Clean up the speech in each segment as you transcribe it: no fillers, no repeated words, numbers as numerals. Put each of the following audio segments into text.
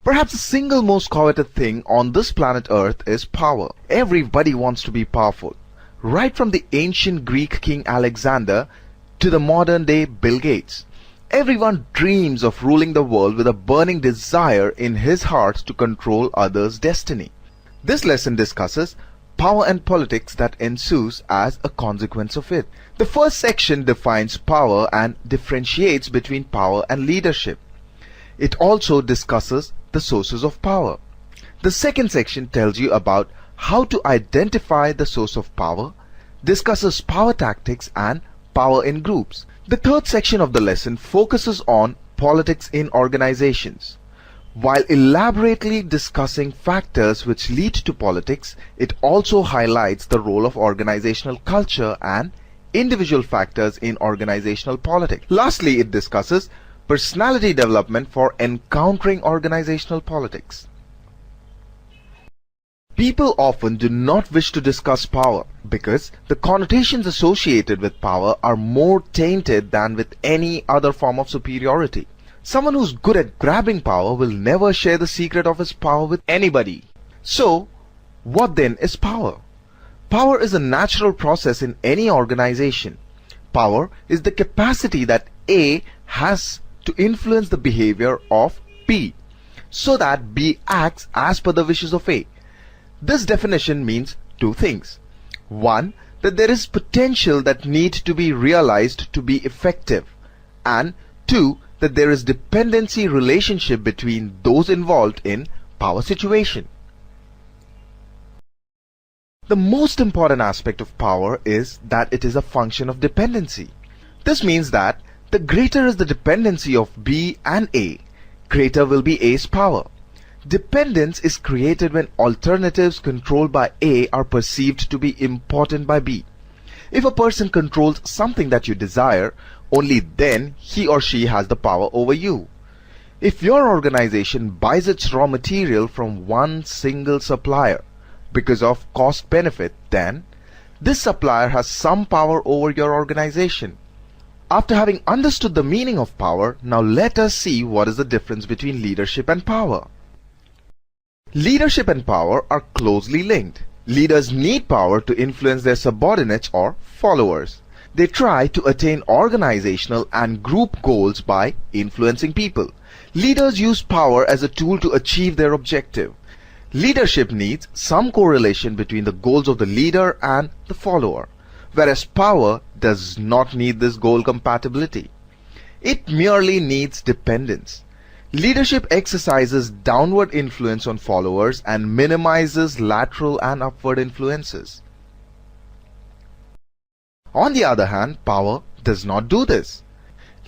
Perhaps the single most coveted thing on this planet Earth is power. Everybody wants to be powerful. Right from the ancient Greek king Alexander to the modern day Bill Gates. Everyone dreams of ruling the world with a burning desire in his heart to control others' destiny. This lesson discusses power and politics that ensues as a consequence of it. The first section defines power and differentiates between power and leadership. It also discusses the sources of power. The second section tells you about how to identify the source of power, discusses power tactics and power in groups. The third section of the lesson focuses on politics in organizations. While elaborately discussing factors which lead to politics, it also highlights the role of organizational culture and individual factors in organizational politics. Lastly, it discusses personality development for encountering organizational politics. People often do not wish to discuss power because the connotations associated with power are more tainted than with any other form of superiority. Someone who's good at grabbing power will never share the secret of his power with anybody. So, what then is power? Power is a natural process in any organization. Power is the capacity that A has to influence the behavior of B, so that B acts as per the wishes of A. This definition means two things. One, that there is potential that needs to be realized to be effective, and two, that there is dependency relationship between those involved in power situation. The most important aspect of power is that it is a function of dependency. This means that the greater is the dependency of B and A, greater will be A's power. Dependence is created when alternatives controlled by A are perceived to be important by B. If a person controls something that you desire, only then he or she has the power over you. If your organization buys its raw material from one single supplier because of cost benefit, then this supplier has some power over your organization. After having understood the meaning of power, now let us see what is the difference between leadership and power. Leadership and power are closely linked. Leaders need power to influence their subordinates or followers. They try to attain organizational and group goals by influencing people. Leaders use power as a tool to achieve their objective. Leadership needs some correlation between the goals of the leader and the follower, whereas power does not need this goal compatibility. It merely needs dependence. Leadership exercises downward influence on followers and minimizes lateral and upward influences. On the other hand, power does not do this.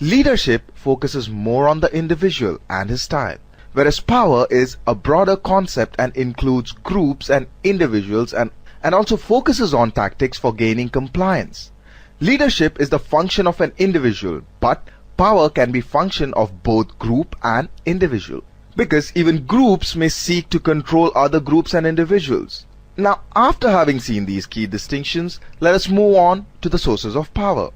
Leadership focuses more on the individual and his style, whereas power is a broader concept and includes groups and individuals and also focuses on tactics for gaining compliance. Leadership is the function of an individual, but power can be function of both group and individual, because even groups may seek to control other groups and individuals. Now, after having seen these key distinctions, let us move on to the sources of power.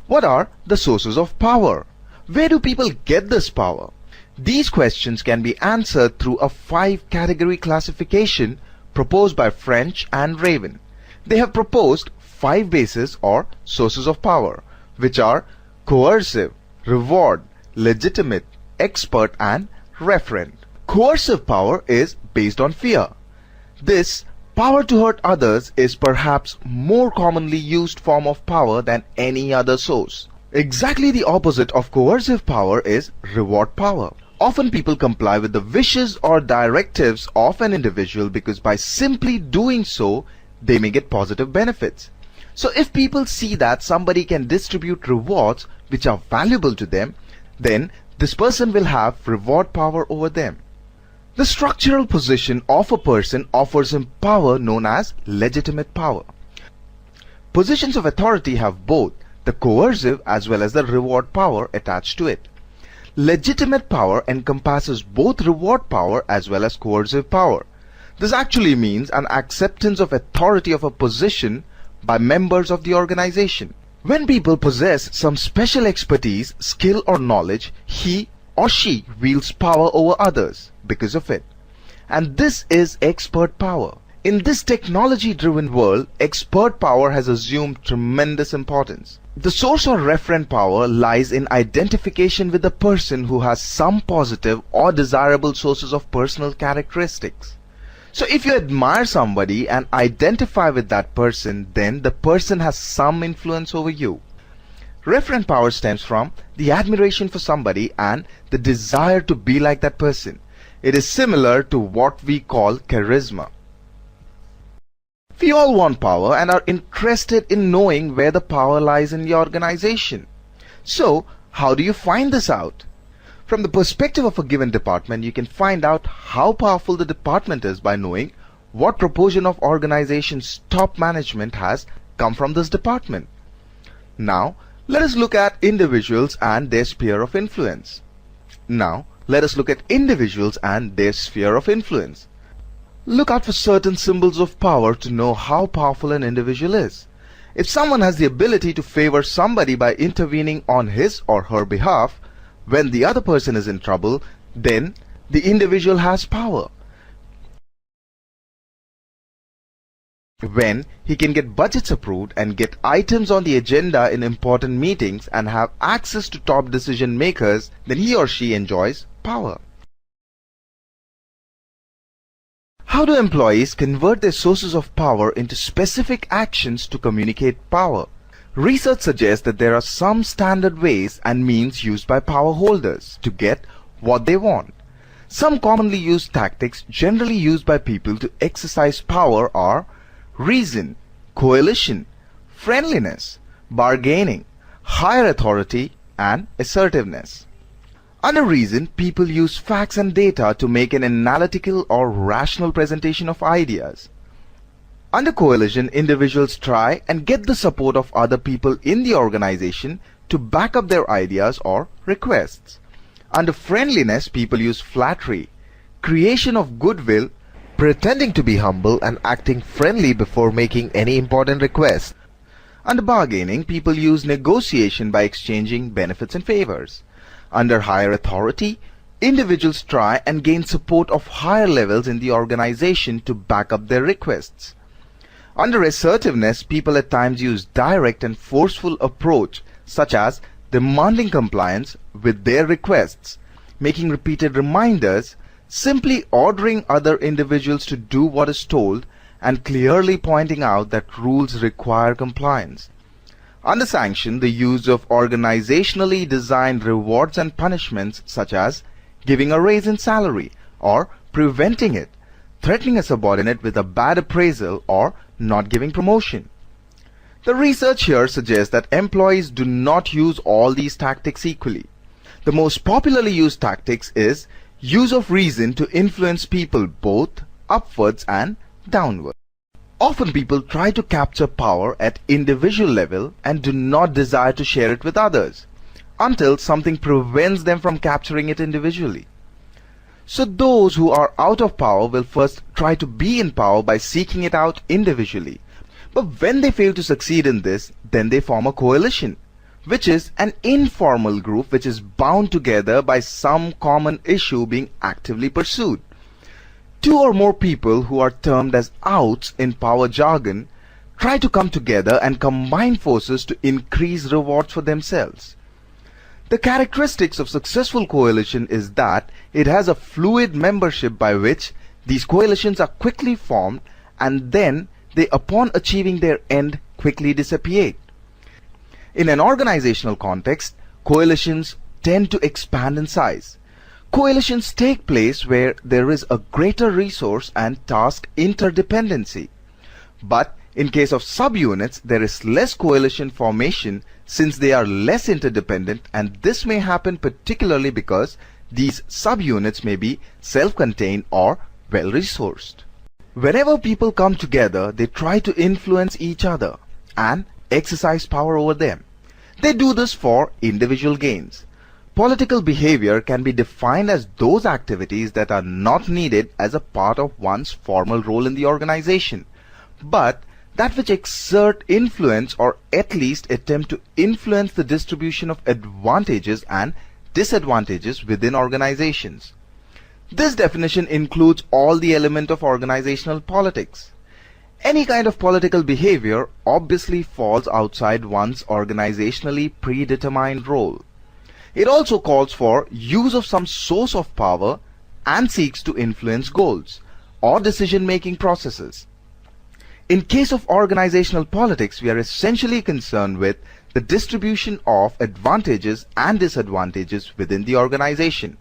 What are the sources of power? Where do people get this power? These questions can be answered through a 5-category classification proposed by French and Raven. They have proposed 5 bases or sources of power, which are coercive, reward, legitimate, expert and referent. Coercive power is based on fear. This power to hurt others is perhaps more commonly used form of power than any other source. Exactly the opposite of coercive power is reward power. Often people comply with the wishes or directives of an individual because by simply doing so, they may get positive benefits. So if people see that somebody can distribute rewards which are valuable to them, then this person will have reward power over them. The structural position of a person offers him power known as legitimate power. Positions of authority have both the coercive as well as the reward power attached to it. Legitimate power encompasses both reward power as well as coercive power. This actually means an acceptance of authority of a position by members of the organization. When people possess some special expertise, skill or knowledge, he or she wields power over others because of it. And this is expert power. In this technology-driven world, expert power has assumed tremendous importance. The source or referent power lies in identification with the person who has some positive or desirable sources of personal characteristics. So if you admire somebody and identify with that person, then the person has some influence over you. Referent power stems from the admiration for somebody and the desire to be like that person. It is similar to what we call charisma. We all want power and are interested in knowing where the power lies in the organization. So, how do you find this out? From the perspective of a given department, you can find out how powerful the department is by knowing what proportion of organization's top management has come from this department. Now, let us look at individuals and their sphere of influence. Look out for certain symbols of power to know how powerful an individual is. If someone has the ability to favor somebody by intervening on his or her behalf when the other person is in trouble, then the individual has power. When he can get budgets approved and get items on the agenda in important meetings and have access to top decision makers, then he or she enjoys power. How do employees convert their sources of power into specific actions to communicate power? Research suggests that there are some standard ways and means used by power holders to get what they want. Some commonly used tactics generally used by people to exercise power are reason, coalition, friendliness, bargaining, higher authority, and assertiveness. Under reason, people use facts and data to make an analytical or rational presentation of ideas. Under coalition, individuals try and get the support of other people in the organization to back up their ideas or requests. Under friendliness, people use flattery, creation of goodwill, pretending to be humble and acting friendly before making any important request. Under bargaining, people use negotiation by exchanging benefits and favors. Under higher authority, individuals try and gain support of higher levels in the organization to back up their requests. Under assertiveness, people at times use direct and forceful approach, such as demanding compliance with their requests, making repeated reminders, simply ordering other individuals to do what is told, and clearly pointing out that rules require compliance. Under sanction, the use of organizationally designed rewards and punishments such as giving a raise in salary or preventing it, threatening a subordinate with a bad appraisal or not giving promotion. The research here suggests that employees do not use all these tactics equally. The most popularly used tactics is use of reason to influence people both upwards and downwards. Often people try to capture power at individual level and do not desire to share it with others until something prevents them from capturing it individually. So those who are out of power will first try to be in power by seeking it out individually. But when they fail to succeed in this, then they form a coalition, which is an informal group which is bound together by some common issue being actively pursued. Two or more people who are termed as outs in power jargon try to come together and combine forces to increase rewards for themselves. The characteristics of successful coalition is that it has a fluid membership by which these coalitions are quickly formed and then they, upon achieving their end, quickly dissipate. In an organizational context, coalitions tend to expand in size. Coalitions take place where there is a greater resource and task interdependency. But in case of subunits, there is less coalition formation since they are less interdependent, and this may happen particularly because these subunits may be self-contained or well-resourced. Whenever people come together, they try to influence each other and exercise power over them. They do this for individual gains. Political behavior can be defined as those activities that are not needed as a part of one's formal role in the organization, but that which exert influence or at least attempt to influence the distribution of advantages and disadvantages within organizations. This definition includes all the elements of organizational politics. Any kind of political behavior obviously falls outside one's organizationally predetermined role. It also calls for use of some source of power and seeks to influence goals or decision-making processes. In case of organizational politics, we are essentially concerned with the distribution of advantages and disadvantages within the organization.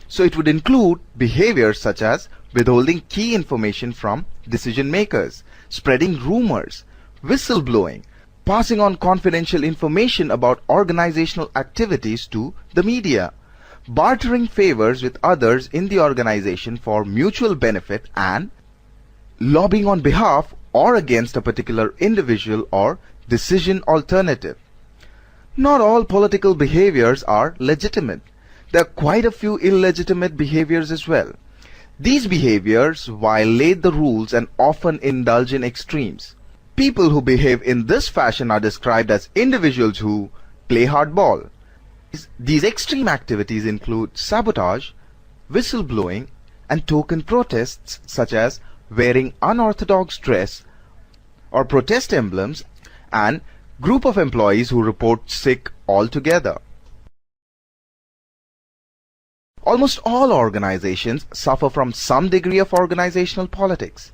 So it would include behaviors such as withholding key information from decision makers, spreading rumors, whistleblowing, passing on confidential information about organizational activities to the media, bartering favors with others in the organization for mutual benefit, and lobbying on behalf or against a particular individual or decision alternative. Not all political behaviors are legitimate. There are quite a few illegitimate behaviors as well. These behaviors violate the rules and often indulge in extremes. People who behave in this fashion are described as individuals who play hardball. These extreme activities include sabotage, whistleblowing, and token protests such as wearing unorthodox dress or protest emblems, and group of employees who report sick altogether. Almost all organizations suffer from some degree of organizational politics.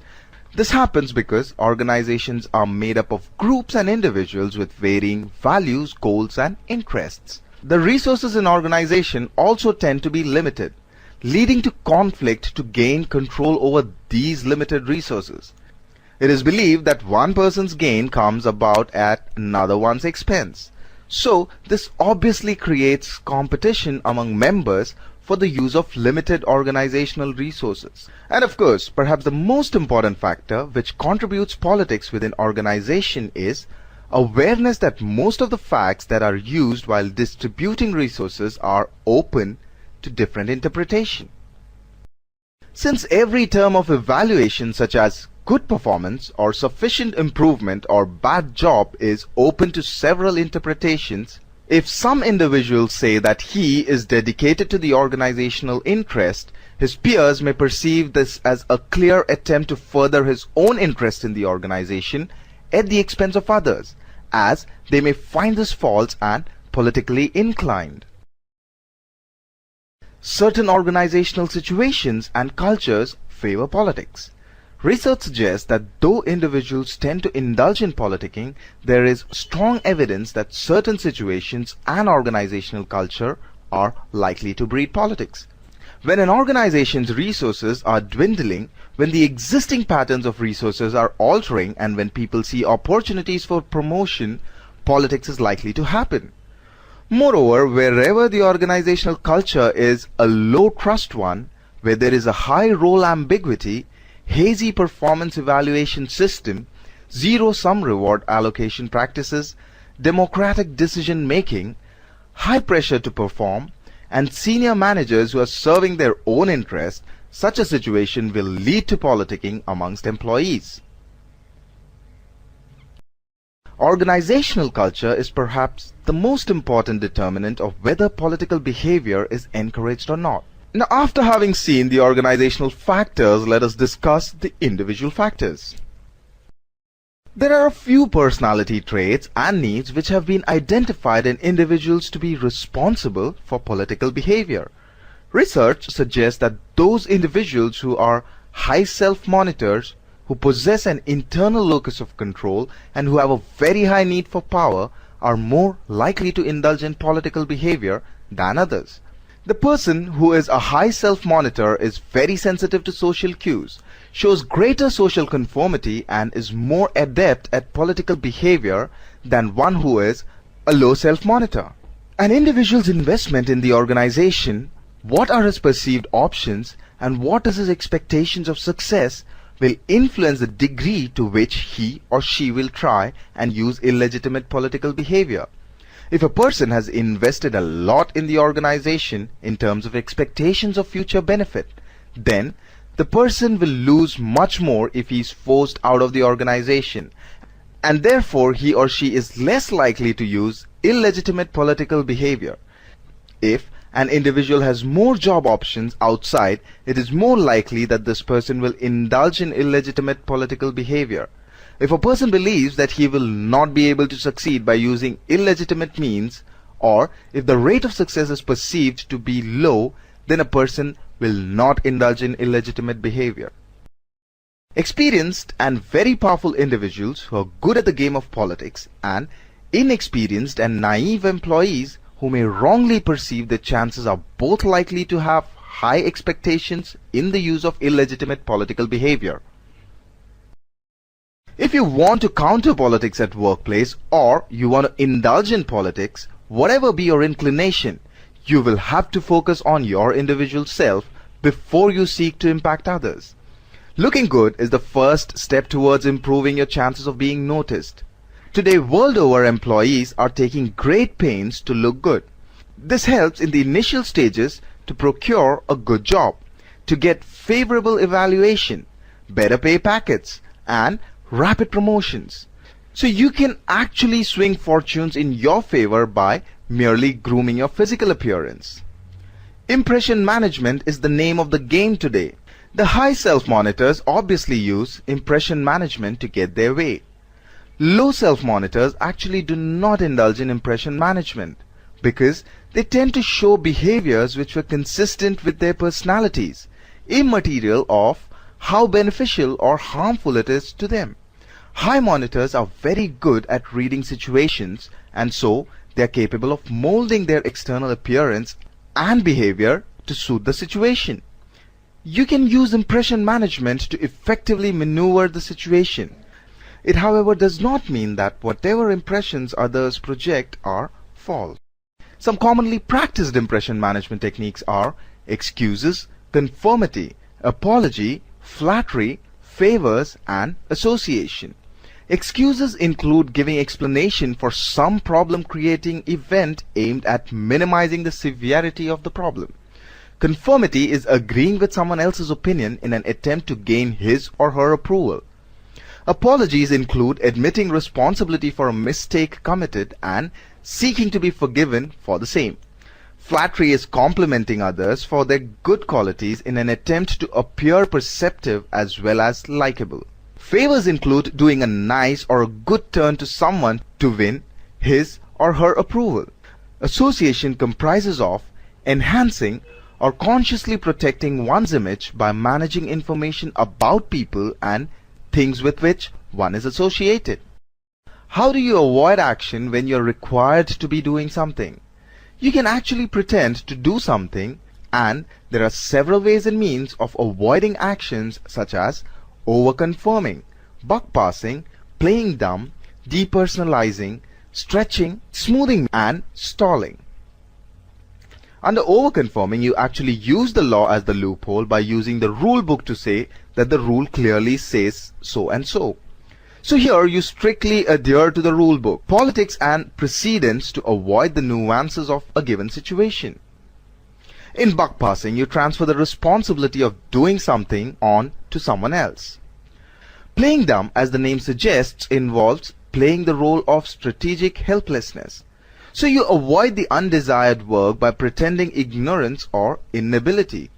This happens because organizations are made up of groups and individuals with varying values, goals, and interests. The resources in organization also tend to be limited, leading to conflict to gain control over these limited resources. It is believed that one person's gain comes about at another one's expense. So this obviously creates competition among members for the use of limited organizational resources. And of course, perhaps the most important factor which contributes politics within organization is awareness that most of the facts that are used while distributing resources are open to different interpretation. Since every term of evaluation such as good performance or sufficient improvement or bad job is open to several interpretations, if some individuals say that he is dedicated to the organizational interest, his peers may perceive this as a clear attempt to further his own interest in the organization at the expense of others, as they may find this false and politically inclined. Certain organizational situations and cultures favor politics. Research suggests that though individuals tend to indulge in politicking, there is strong evidence that certain situations and organizational culture are likely to breed politics. When an organization's resources are dwindling, when the existing patterns of resources are altering, and when people see opportunities for promotion, politics is likely to happen. Moreover, wherever the organizational culture is a low trust one, where there is a high role ambiguity, hazy performance evaluation system, zero-sum reward allocation practices, democratic decision making, high pressure to perform, and senior managers who are serving their own interest, such a situation will lead to politicking amongst employees. Organizational culture is perhaps the most important determinant of whether political behavior is encouraged or not. Now, after having seen the organizational factors, let us discuss the individual factors. There are a few personality traits and needs which have been identified in individuals to be responsible for political behavior. Research suggests that those individuals who are high self-monitors, who possess an internal locus of control, and who have a very high need for power are more likely to indulge in political behavior than others. The person who is a high self-monitor is very sensitive to social cues, shows greater social conformity, and is more adept at political behavior than one who is a low self-monitor. An individual's investment in the organization, what are his perceived options, and what is his expectations of success will influence the degree to which he or she will try and use illegitimate political behavior. If a person has invested a lot in the organization in terms of expectations of future benefit, then the person will lose much more if he is forced out of the organization, and therefore he or she is less likely to use illegitimate political behavior. If, an individual has more job options outside, it is more likely that this person will indulge in illegitimate political behavior. If a person believes that he will not be able to succeed by using illegitimate means, or if the rate of success is perceived to be low, then a person will not indulge in illegitimate behavior. Experienced and very powerful individuals who are good at the game of politics, and inexperienced and naive employees who may wrongly perceive their chances are both likely to have high expectations in the use of illegitimate political behavior. If you want to counter politics at workplace, or you want to indulge in politics, whatever be your inclination, you will have to focus on your individual self before you seek to impact others. Looking good is the first step towards improving your chances of being noticed. Today, world over, employees are taking great pains to look good. This helps in the initial stages to procure a good job, to get favorable evaluation, better pay packets, and rapid promotions. So you can actually swing fortunes in your favor by merely grooming your physical appearance. Impression management is the name of the game today. The high self-monitors obviously use impression management to get their way. Low self-monitors actually do not indulge in impression management because they tend to show behaviors which were consistent with their personalities, immaterial of how beneficial or harmful it is to them. High monitors are very good at reading situations, and so they are capable of molding their external appearance and behavior to suit the situation. You can use impression management to effectively maneuver the situation. It, however, does not mean that whatever impressions others project are false. Some commonly practiced impression management techniques are excuses, conformity, apology, flattery, favors, and association. Excuses include giving explanation for some problem-creating event aimed at minimizing the severity of the problem. Conformity is agreeing with someone else's opinion in an attempt to gain his or her approval. Apologies include admitting responsibility for a mistake committed and seeking to be forgiven for the same. Flattery is complimenting others for their good qualities in an attempt to appear perceptive as well as likable. Favors include doing a nice or a good turn to someone to win his or her approval. Association comprises of enhancing or consciously protecting one's image by managing information about people and things with which one is associated. How do you avoid action when you're required to be doing something? You can actually pretend to do something, and there are several ways and means of avoiding actions such as overconfirming, buck passing, playing dumb, depersonalizing, stretching, smoothing, and stalling. Under overconfirming, you actually use the law as the loophole by using the rule book to say that the rule clearly says so and so. So here you strictly adhere to the rule book, politics, and precedents to avoid the nuances of a given situation. In buck passing, you transfer the responsibility of doing something on to someone else. Playing dumb, as the name suggests, involves playing the role of strategic helplessness. So you avoid the undesired work by pretending ignorance or inability.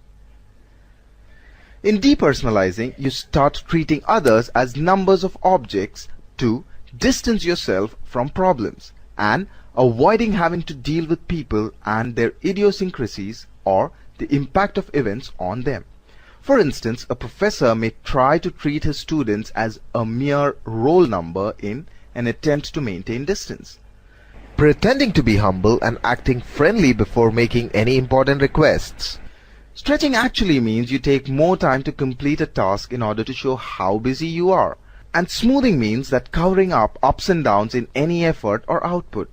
In depersonalizing, you start treating others as numbers of objects to distance yourself from problems, and avoiding having to deal with people and their idiosyncrasies or the impact of events on them. For instance, a professor may try to treat his students as a mere roll number in an attempt to maintain distance, pretending to be humble and acting friendly before making any important requests. Stretching actually means you take more time to complete a task in order to show how busy you are, and smoothing means that covering up ups and downs in any effort or output.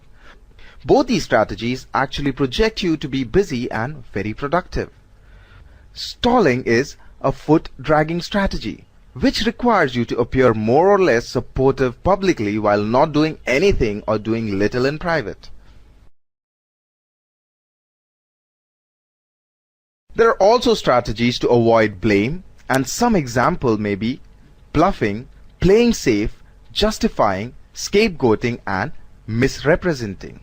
Both these strategies actually project you to be busy and very productive. Stalling is a foot-dragging strategy, which requires you to appear more or less supportive publicly while not doing anything or doing little in private. There are also strategies to avoid blame, and some example may be bluffing, playing safe, justifying, scapegoating, and misrepresenting.